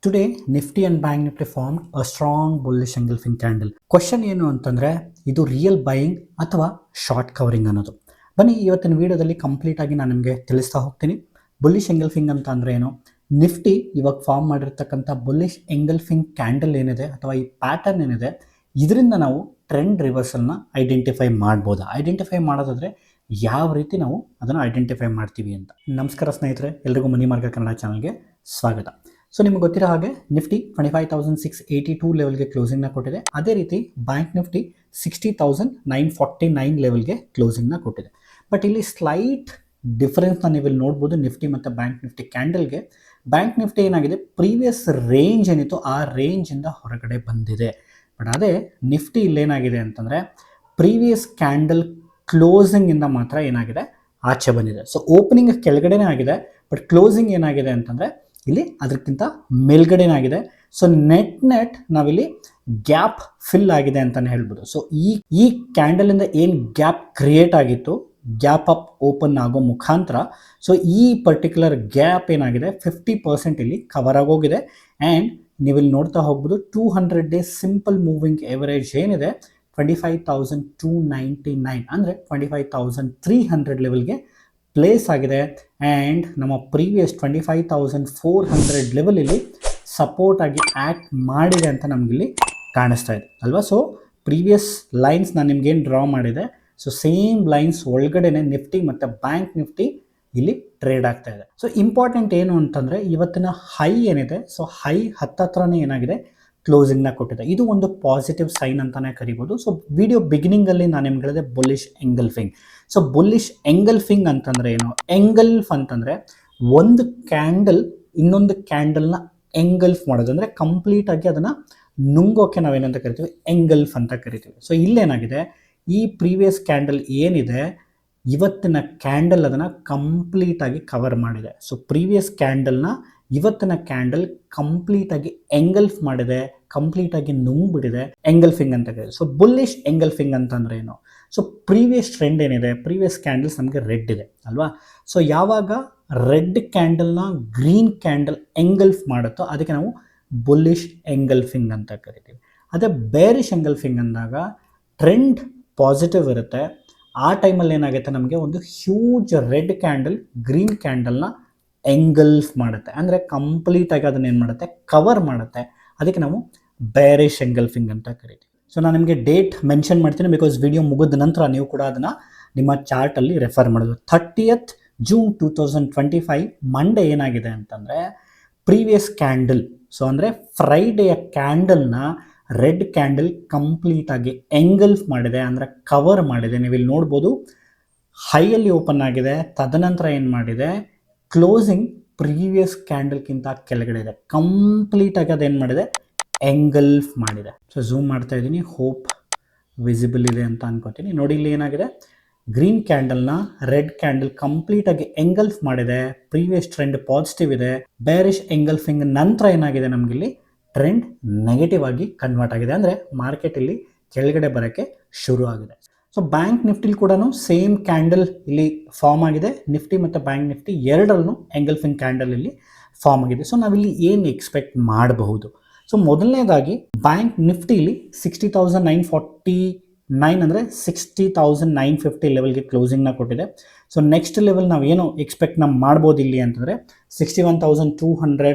Today Nifty and bank Nifty form a strong bullish engulfing candle. Question ಏನು ಅಂತಂದರೆ, ಇದು real buying ಅಥವಾ short covering ಅನ್ನೋದು. ಬನ್ನಿ ಇವತ್ತಿನ ವಿಡಿಯೋದಲ್ಲಿ ಕಂಪ್ಲೀಟ್ ಆಗಿ ನಾನು ನಿಮಗೆ ತಿಳಿಸ್ತಾ ಹೋಗ್ತೀನಿ. ಬುಲ್ಲಿಶ್ ಎಂಗಲ್ಫಿಂಗ್ ಅಂತ ಅಂದರೆ ಏನು, ನಿಫ್ಟಿ ಇವಾಗ ಫಾರ್ಮ್ ಮಾಡಿರ್ತಕ್ಕಂಥ ಬುಲ್ಲಿಶ್ ಎಂಗಲ್ಫಿಂಗ್ ಕ್ಯಾಂಡಲ್ ಏನಿದೆ ಅಥವಾ ಈ ಪ್ಯಾಟರ್ನ್ ಏನಿದೆ, ಇದರಿಂದ ನಾವು ಟ್ರೆಂಡ್ ರಿವರ್ಸಲ್ನ ಐಡೆಂಟಿಫೈ ಮಾಡ್ಬೋದು. ಐಡೆಂಟಿಫೈ ಮಾಡೋದಾದರೆ ಯಾವ ರೀತಿ ನಾವು ಅದನ್ನು ಐಡೆಂಟಿಫೈ ಮಾಡ್ತೀವಿ ಅಂತ. ನಮಸ್ಕಾರ ಸ್ನೇಹಿತರೆ, ಎಲ್ರಿಗೂ ಮನಿ ಮಾರ್ಗ ಕನ್ನಡ ಚಾನಲ್ಗೆ ಸ್ವಾಗತ. ಸೊ ನಿಮ್ಗೆ ಗೊತ್ತಿರೋ ಹಾಗೆ ನಿಫ್ಟಿ 25,682 ಲೆವೆಲ್ಗೆ ಕ್ಲೋಸಿಂಗ್ನ ಕೊಟ್ಟಿದೆ. ಅದೇ ರೀತಿ ಬ್ಯಾಂಕ್ ನಿಫ್ಟಿ 60,949 ಲೆವೆಲ್ಗೆ ಕ್ಲೋಸಿಂಗ್ನ ಕೊಟ್ಟಿದೆ. ಬಟ್ ಇಲ್ಲಿ ಸ್ಲೈಟ್ ಡಿಫರೆನ್ಸ್ನ ನೀವು ಇಲ್ಲಿ ನೋಡ್ಬೋದು ನಿಫ್ಟಿ ಮತ್ತು ಬ್ಯಾಂಕ್ ನಿಫ್ಟಿ ಕ್ಯಾಂಡಲ್ಗೆ. ಬ್ಯಾಂಕ್ ನಿಫ್ಟಿ ಏನಾಗಿದೆ, ಪ್ರೀವಿಯಸ್ ರೇಂಜ್ ಏನಿತ್ತು ಆ ರೇಂಜಿಂದ ಹೊರಗಡೆ ಬಂದಿದೆ. ಬಟ್ ಅದೇ ನಿಫ್ಟಿ ಇಲ್ಲೇನಾಗಿದೆ ಅಂತಂದರೆ, ಪ್ರೀವಿಯಸ್ ಕ್ಯಾಂಡಲ್ ಕ್ಲೋಸಿಂಗಿಂದ ಮಾತ್ರ ಏನಾಗಿದೆ, ಆಚೆ ಬಂದಿದೆ. ಸೊ ಓಪನಿಂಗ್ ಕೆಳಗಡೆನೇ ಆಗಿದೆ, ಬಟ್ ಕ್ಲೋಸಿಂಗ್ ಏನಾಗಿದೆ ಅಂತಂದರೆ ಇಲ್ಲಿ ಅದಕ್ಕಿಂತ ಮೇಲ್ಗಡೆನಾಗಿದೆ. ಸೊ ನೆಟ್ ನಾವಿಲ್ಲಿ ಗ್ಯಾಪ್ ಫಿಲ್ ಆಗಿದೆ ಅಂತಲೇ ಹೇಳ್ಬೋದು. ಸೊ ಈ ಕ್ಯಾಂಡಲಿಂದ ಏನು ಗ್ಯಾಪ್ ಕ್ರಿಯೇಟ್ ಆಗಿತ್ತು, ಗ್ಯಾಪ್ ಅಪ್ ಓಪನ್ ಆಗೋ ಮುಖಾಂತರ, ಸೊ ಈ ಪರ್ಟಿಕ್ಯುಲರ್ ಗ್ಯಾಪ್ ಏನಾಗಿದೆ 50% ಇಲ್ಲಿ ಕವರ್ ಆಗೋಗಿದೆ. ಆ್ಯಂಡ್ ನೀವಿಲ್ಲಿ ನೋಡ್ತಾ ಹೋಗ್ಬೋದು 200 ಡೇಸ್ ಸಿಂಪಲ್ ಮೂವಿಂಗ್ ಎವರೇಜ್ ಏನಿದೆ 25,299 ಅಂದರೆ 25,300 ಲೆವೆಲ್ಗೆ ಪ್ಲೇಸ್ ಆಗಿದೆ. ಆ್ಯಂಡ್ ನಮ್ಮ ಪ್ರೀವಿಯಸ್ 25,400 ಲೆವೆಲಲ್ಲಿ ಸಪೋರ್ಟ್ ಆಗಿ ಆ್ಯಕ್ಟ್ ಮಾಡಿದೆ ಅಂತ ನಮಗಿಲ್ಲಿ ಕಾಣಿಸ್ತಾ ಇದೆ ಅಲ್ವಾ. ಸೊ ಪ್ರೀವಿಯಸ್ ಲೈನ್ಸ್ ನಾನು ನಿಮ್ಗೇನು ಡ್ರಾ ಮಾಡಿದೆ, ಸೊ ಸೇಮ್ ಲೈನ್ಸ್ ಒಳಗಡೆನೆ ನಿಫ್ಟಿ ಮತ್ತು ಬ್ಯಾಂಕ್ ನಿಫ್ಟಿ ಇಲ್ಲಿ ಟ್ರೇಡ್ ಆಗ್ತಾ ಇದೆ. ಸೊ ಇಂಪಾರ್ಟೆಂಟ್ ಏನು ಅಂತಂದರೆ, ಇವತ್ತಿನ ಹೈ ಏನಿದೆ, ಸೊ ಹೈ ಹತ್ತತ್ರನೇ ಏನಾಗಿದೆ ಕ್ಲೋಸಿಂಗ್ನ ಕೊಟ್ಟಿದೆ. ಇದು ಒಂದು ಪಾಸಿಟಿವ್ ಸೈನ್ ಅಂತಲೇ ಕರಿಬೋದು. ಸೊ ವಿಡಿಯೋ ಬಿಗಿನಿಂಗಲ್ಲಿ ನಾನು ನಿಮ್ಗೆ ಹೇಳಿದೆ bullish engulfing. So bullish engulfing ಅಂತಂದರೆ ಏನು, ಎಂಗಲ್ಫ್ ಅಂತಂದರೆ ಒಂದು ಕ್ಯಾಂಡಲ್ ಇನ್ನೊಂದು ಕ್ಯಾಂಡಲ್ನ ಎಂಗಲ್ಫ್ ಮಾಡೋದು, ಅಂದರೆ ಕಂಪ್ಲೀಟಾಗಿ ಅದನ್ನು ನುಂಗೋಕೆ ನಾವೇನಂತ ಕರಿತೀವಿ, ಎಂಗಲ್ಫ್ ಅಂತ ಕರಿತೀವಿ. ಸೊ ಇಲ್ಲೇನಾಗಿದೆ, ಈ ಪ್ರೀವಿಯಸ್ ಕ್ಯಾಂಡಲ್ ಏನಿದೆ, ಇವತ್ತಿನ ಕ್ಯಾಂಡಲ್ ಅದನ್ನು ಕಂಪ್ಲೀಟಾಗಿ ಕವರ್ ಮಾಡಿದೆ. ಸೊ ಪ್ರೀವಿಯಸ್ ಕ್ಯಾಂಡಲ್ನ ಇವತ್ತಿನ ಕ್ಯಾಂಡಲ್ ಕಂಪ್ಲೀಟಾಗಿ ಎಂಗಲ್ಫ್ ಮಾಡಿದೆ, ಕಂಪ್ಲೀಟಾಗಿ ನುಂಗ್ಬಿಟ್ಟಿದೆ, ಎಂಗಲ್ಫಿಂಗ್ ಅಂತ ಕರೀತಾರೆ. ಸೊ ಬುಲ್ಲಿಶ್ ಎಂಗಲ್ಫಿಂಗ್ ಅಂತಂದರೆ ಏನು, ಸೊ ಪ್ರೀವಿಯಸ್ ಟ್ರೆಂಡ್ ಏನಿದೆ, ಪ್ರೀವಿಯಸ್ ಕ್ಯಾಂಡಲ್ಸ್ ನಮಗೆ ರೆಡ್ ಇದೆ ಅಲ್ವಾ. ಸೊ ಯಾವಾಗ ರೆಡ್ ಕ್ಯಾಂಡಲ್ನ ಗ್ರೀನ್ ಕ್ಯಾಂಡಲ್ ಎಂಗಲ್ಫ್ ಮಾಡುತ್ತೋ ಅದಕ್ಕೆ ನಾವು ಬುಲ್ಲಿಶ್ ಎಂಗಲ್ಫಿಂಗ್ ಅಂತ ಕರಿತೀವಿ. ಅದೇ ಬೇರಿಶ್ ಎಂಗಲ್ಫಿಂಗ್ ಅಂದಾಗ ಟ್ರೆಂಡ್ ಪಾಸಿಟಿವ್ ಇರುತ್ತೆ, ಆ ಟೈಮಲ್ಲಿ ಏನಾಗುತ್ತೆ, ನಮಗೆ ಒಂದು ಹ್ಯೂಜ್ ರೆಡ್ ಕ್ಯಾಂಡಲ್ ಗ್ರೀನ್ ಕ್ಯಾಂಡಲ್ನ ಎಂಗಲ್ಫ್ ಮಾಡುತ್ತೆ, ಅಂದರೆ ಕಂಪ್ಲೀಟಾಗಿ ಅದನ್ನ ಏನು ಮಾಡುತ್ತೆ, ಕವರ್ ಮಾಡುತ್ತೆ. ಅದಕ್ಕೆ ನಾವು ಬೇರಿಶ್ ಎಂಗಲ್ಫಿಂಗ್ ಅಂತ ಕರಿತೀವಿ. ಸೊ ನಾನು ನಿಮಗೆ ಡೇಟ್ ಮೆನ್ಷನ್ ಮಾಡ್ತೀನಿ, ಬಿಕಾಸ್ ವಿಡಿಯೋ ಮುಗಿದ ನಂತರ ನೀವು ಕೂಡ ಅದನ್ನು ನಿಮ್ಮ ಚಾರ್ಟಲ್ಲಿ ರೆಫರ್ ಮಾಡೋದು. 30th June 2025 ಮಂಡೇ ಏನಾಗಿದೆ ಅಂತಂದರೆ, ಪ್ರೀವಿಯಸ್ ಕ್ಯಾಂಡಲ್, ಸೊ ಅಂದರೆ ಫ್ರೈಡೆಯ ಕ್ಯಾಂಡಲ್ನ ರೆಡ್ ಕ್ಯಾಂಡಲ್ ಕಂಪ್ಲೀಟಾಗಿ ಎಂಗಲ್ಫ್ ಮಾಡಿದೆ, ಅಂದರೆ ಕವರ್ ಮಾಡಿದೆ. ನೀವು ಇಲ್ಲಿ ನೋಡ್ಬೋದು ಹೈಯಲ್ಲಿ ಓಪನ್ ಆಗಿದೆ, ತದನಂತರ ಏನು ಮಾಡಿದೆ, ಕ್ಲೋಸಿಂಗ್ ಪ್ರೀವಿಯಸ್ ಕ್ಯಾಂಡಲ್ಗಿಂತ ಕೆಳಗಡೆ ಇದೆ, ಕಂಪ್ಲೀಟಾಗಿ ಅದೇನು ಮಾಡಿದೆ, ಎಂಗಲ್ಫ್ ಮಾಡಿದೆ. ಸೊ ಝೂಮ್ ಮಾಡ್ತಾ ಇದ್ದೀನಿ, ಹೋಪ್ ವಿಸಿಬಲ್ ಇದೆ ಅಂತ ಅನ್ಕೋತೀನಿ. ನೋಡಿ ಇಲ್ಲಿ ಏನಾಗಿದೆ, ಗ್ರೀನ್ ಕ್ಯಾಂಡಲ್ನ ರೆಡ್ ಕ್ಯಾಂಡಲ್ ಕಂಪ್ಲೀಟಾಗಿ ಎಂಗಲ್ಫ್ ಮಾಡಿದೆ, ಪ್ರೀವಿಯಸ್ ಟ್ರೆಂಡ್ ಪಾಸಿಟಿವ್ ಇದೆ. ಬೇರಿಶ್ ಎಂಗಲ್ಫಿಂಗ್ ನಂತರ ಏನಾಗಿದೆ, ನಮಗಿಲ್ಲಿ ಟ್ರೆಂಡ್ ನೆಗೆಟಿವ್ ಆಗಿ ಕನ್ವರ್ಟ್ ಆಗಿದೆ, ಅಂದರೆ ಮಾರ್ಕೆಟ್ ಇಲ್ಲಿ ಕೆಳಗಡೆ ಬರೋಕ್ಕೆ ಶುರು ಆಗಿದೆ. ಸೊ ಬ್ಯಾಂಕ್ ನಿಫ್ಟಿಲಿ ಕೂಡ ಸೇಮ್ ಕ್ಯಾಂಡಲ್ ಇಲ್ಲಿ ಫಾರ್ಮ್ ಆಗಿದೆ, ನಿಫ್ಟಿ ಮತ್ತು ಬ್ಯಾಂಕ್ ನಿಫ್ಟಿ ಎರಡರಲ್ಲೂ ಎಂಗಲ್ಫಿಂಗ್ ಕ್ಯಾಂಡಲ್ ಇಲ್ಲಿ ಫಾರ್ಮ್ ಆಗಿದೆ. ಸೊ ನಾವಿಲ್ಲಿ ಏನು ಎಕ್ಸ್ಪೆಕ್ಟ್ ಮಾಡಬಹುದು, ಸೊ ಮೊದಲನೇದಾಗಿ ಬ್ಯಾಂಕ್ ನಿಫ್ಟಿಲಿ 60,949 ಅಂದರೆ 60,950 ಲೆವೆಲ್ಗೆ ಕ್ಲೋಸಿಂಗ್ನ ಕೊಟ್ಟಿದೆ. ಸೊ ನೆಕ್ಸ್ಟ್ ಲೆವೆಲ್ ನಾವು ಏನು ಎಕ್ಸ್ಪೆಕ್ಟ್ ಮಾಡ್ಬೋದು ಇಲ್ಲಿ ಅಂತಂದರೆ 61,200,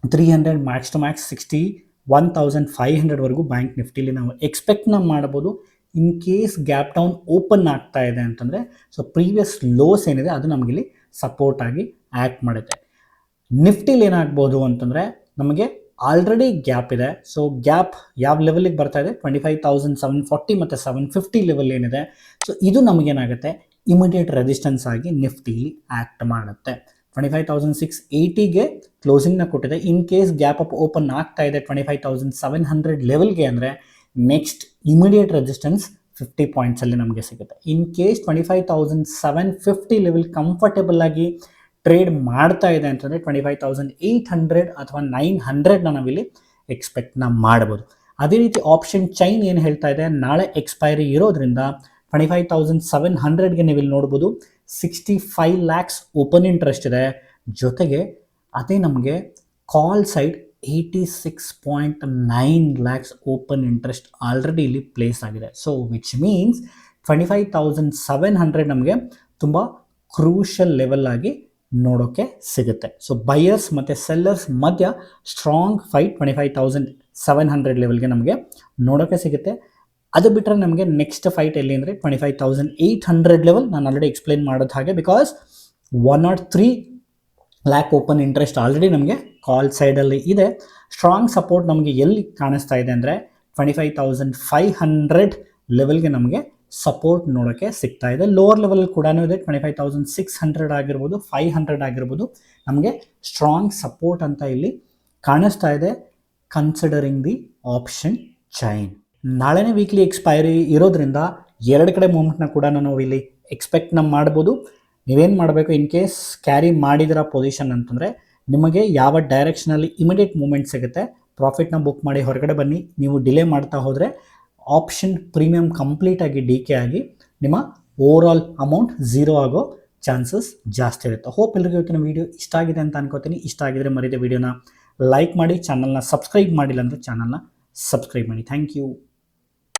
300, ಮ್ಯಾಕ್ಸ್ ಟು ಮ್ಯಾಕ್ಸ್ 61,500ವರೆಗೂ ಬ್ಯಾಂಕ್ ನಿಫ್ಟಿಲಿ ನಾವು ಎಕ್ಸ್ಪೆಕ್ಟ್ನ ಮಾಡ್ಬೋದು. In case gap down open ಆಗ್ತಾ ಇದೆ ಅಂತಂದರೆ, ಸೊ ಪ್ರೀವಿಯಸ್ ಲೋಸ್ ಏನಿದೆ ಅದು ನಮಗಿಲ್ಲಿ ಸಪೋರ್ಟ್ ಆಗಿ ಆ್ಯಕ್ಟ್ ಮಾಡುತ್ತೆ. ನಿಫ್ಟಿಲಿ ಏನಾಗ್ಬೋದು ಅಂತಂದರೆ, ನಮಗೆ ಆಲ್ರೆಡಿ ಗ್ಯಾಪ್ ಇದೆ. ಸೊ ಗ್ಯಾಪ್ ಯಾವ ಲೆವೆಲಿಗೆ ಬರ್ತಾ ಇದೆ, 25,740 ಮತ್ತು 750 ಲೆವೆಲ್ ಏನಿದೆ, ಸೊ ಇದು ನಮಗೇನಾಗುತ್ತೆ, ಇಮಿಡಿಯೇಟ್ ರೆಸಿಸ್ಟೆನ್ಸ್ ಆಗಿ ನಿಫ್ಟಿಲಿ ಆ್ಯಕ್ಟ್ ಮಾಡುತ್ತೆ. 25,680ಗೆ ಕ್ಲೋಸಿಂಗ್ನ ಕೊಟ್ಟಿದೆ. In case gap up open ಆಗ್ತಾ ಇದೆ 25,700 ಲೆವೆಲ್ಗೆ ಅಂದರೆ, ನೆಕ್ಸ್ಟ್ ಇಮಿಡಿಯೇಟ್ ರೆಸಿಸ್ಟೆನ್ಸ್ 50 ಪಾಯಿಂಟ್ಸಲ್ಲಿ ನಮಗೆ ಸಿಗುತ್ತೆ. ಇನ್ ಕೇಸ್ 25,750 ಲೆವೆಲ್ ಕಂಫರ್ಟೇಬಲ್ ಆಗಿ ಟ್ರೇಡ್ ಮಾಡ್ತಾ ಇದೆ ಅಂತಂದರೆ 25,800 ಅಥವಾ 900ನ ನಾವಿಲ್ಲಿ ಎಕ್ಸ್ಪೆಕ್ಟ್ನ ಮಾಡ್ಬೋದು. ಅದೇ ರೀತಿ ಆಪ್ಷನ್ ಚೈನ್ ಏನು ಹೇಳ್ತಾ ಇದೆ, ನಾಳೆ ಎಕ್ಸ್ಪೈರಿ ಇರೋದ್ರಿಂದ 25,700ಗೆ ನೀವು ಇಲ್ಲಿ ನೋಡ್ಬೋದು 65 lakhs ಓಪನ್ ಇಂಟ್ರೆಸ್ಟ್ ಇದೆ. ಜೊತೆಗೆ ಅದೇ ನಮಗೆ ಕಾಲ್ side 86.9 lakhs open interest already ಇಲ್ಲಿ ಪ್ಲೇಸ್ ಆಗಿದೆ. ಸೊ ವಿಚ್ ಮೀನ್ಸ್ 25,700 ನಮಗೆ ತುಂಬ ಕ್ರೂಷಲ್ ಲೆವೆಲ್ ಆಗಿ ನೋಡೋಕ್ಕೆ ಸಿಗುತ್ತೆ. ಸೊ ಬಯರ್ಸ್ ಮತ್ತು ಸೆಲ್ಲರ್ಸ್ ಮಧ್ಯ ಸ್ಟ್ರಾಂಗ್ ಫೈಟ್ 25,700 ಲೆವೆಲ್ಗೆ ನಮಗೆ ನೋಡೋಕ್ಕೆ ಸಿಗುತ್ತೆ. ಅದು ಬಿಟ್ಟರೆ ನಮಗೆ ನೆಕ್ಸ್ಟ್ ಫೈಟ್ ಎಲ್ಲಿ ಅಂದರೆ 25,800 ಲೆವೆಲ್. ನಾನು ಆಲ್ರೆಡಿ ಎಕ್ಸ್ಪ್ಲೈನ್ ಮಾಡೋದು ಹಾಗೆ, because 103 lac open interest already ನಮಗೆ ಕಾಲ್ ಸೈಡಲ್ಲಿ ಇದೆ. ಸ್ಟ್ರಾಂಗ್ ಸಪೋರ್ಟ್ ನಮಗೆ ಎಲ್ಲಿ ಕಾಣಿಸ್ತಾ ಇದೆ ಅಂದರೆ 25,500 ಲೆವೆಲ್ಗೆ ನಮಗೆ ಸಪೋರ್ಟ್ ನೋಡೋಕ್ಕೆ ಸಿಗ್ತಾ ಇದೆ. ಲೋವರ್ ಲೆವೆಲ್ ಕೂಡ ಇದೆ, 25,600 ಆಗಿರ್ಬೋದು, 500 ಆಗಿರ್ಬೋದು, ನಮಗೆ ಸ್ಟ್ರಾಂಗ್ ಸಪೋರ್ಟ್ ಅಂತ ಇಲ್ಲಿ ಕಾಣಿಸ್ತಾ ಇದೆ, ಕನ್ಸಿಡರಿಂಗ್ ದಿ ಆಪ್ಷನ್ ಚೈನ್. ನಾಳೆನೇ ವೀಕ್ಲಿ ಎಕ್ಸ್ಪೈರಿ ಇರೋದ್ರಿಂದ ಎರಡು ಕಡೆ ಮೂಮೆಂಟ್ನ ಕೂಡ ನಾವು ಇಲ್ಲಿ ಎಕ್ಸ್ಪೆಕ್ಟ್ನ ಮಾಡ್ಬೋದು. ನೀವೇನು ಮಾಡಬೇಕು, ಇನ್ ಕೇಸ್ ಕ್ಯಾರಿ ಮಾಡಿದಿರೋ ಪೊಸಿಷನ್ ಅಂತಂದರೆ ನಿಮಗೆ ಯಾವ ಡೈರೆಕ್ಷನಲ್ಲಿ ಇಮಿಡಿಯೇಟ್ ಮೂಮೆಂಟ್ ಸಿಗುತ್ತೆ, ಪ್ರಾಫಿಟ್ನ ಬುಕ್ ಮಾಡಿ ಹೊರಗಡೆ ಬನ್ನಿ. ನೀವು ಡಿಲೇ ಮಾಡ್ತಾ ಹೋದರೆ ಆಪ್ಷನ್ ಪ್ರೀಮಿಯಮ್ ಕಂಪ್ಲೀಟಾಗಿ ಡಿಕೆ ಆಗಿ ನಿಮ್ಮ ಓವರಾಲ್ ಅಮೌಂಟ್ ಝೀರೋ ಆಗೋ ಚಾನ್ಸಸ್ ಜಾಸ್ತಿ ಇರುತ್ತೆ. ಹೋಪ್ ಎಲ್ಲರಿಗೂ ಇವತ್ತಿನ ವೀಡಿಯೋ ಇಷ್ಟ ಆಗಿದೆ ಅಂತ ಅನ್ಕೋತೀನಿ. ಇಷ್ಟ ಆಗಿದ್ರೆ ಮರೀದೆ ವಿಡಿಯೋನ ಲೈಕ್ ಮಾಡಿ, ಚಾನಲ್ನ ಸಬ್ಸ್ಕ್ರೈಬ್ ಮಾಡಿಲ್ಲ ಅಂದರೆ ಚಾನಲ್ನ ಸಬ್ಸ್ಕ್ರೈಬ್ ಮಾಡಿ. Thank you.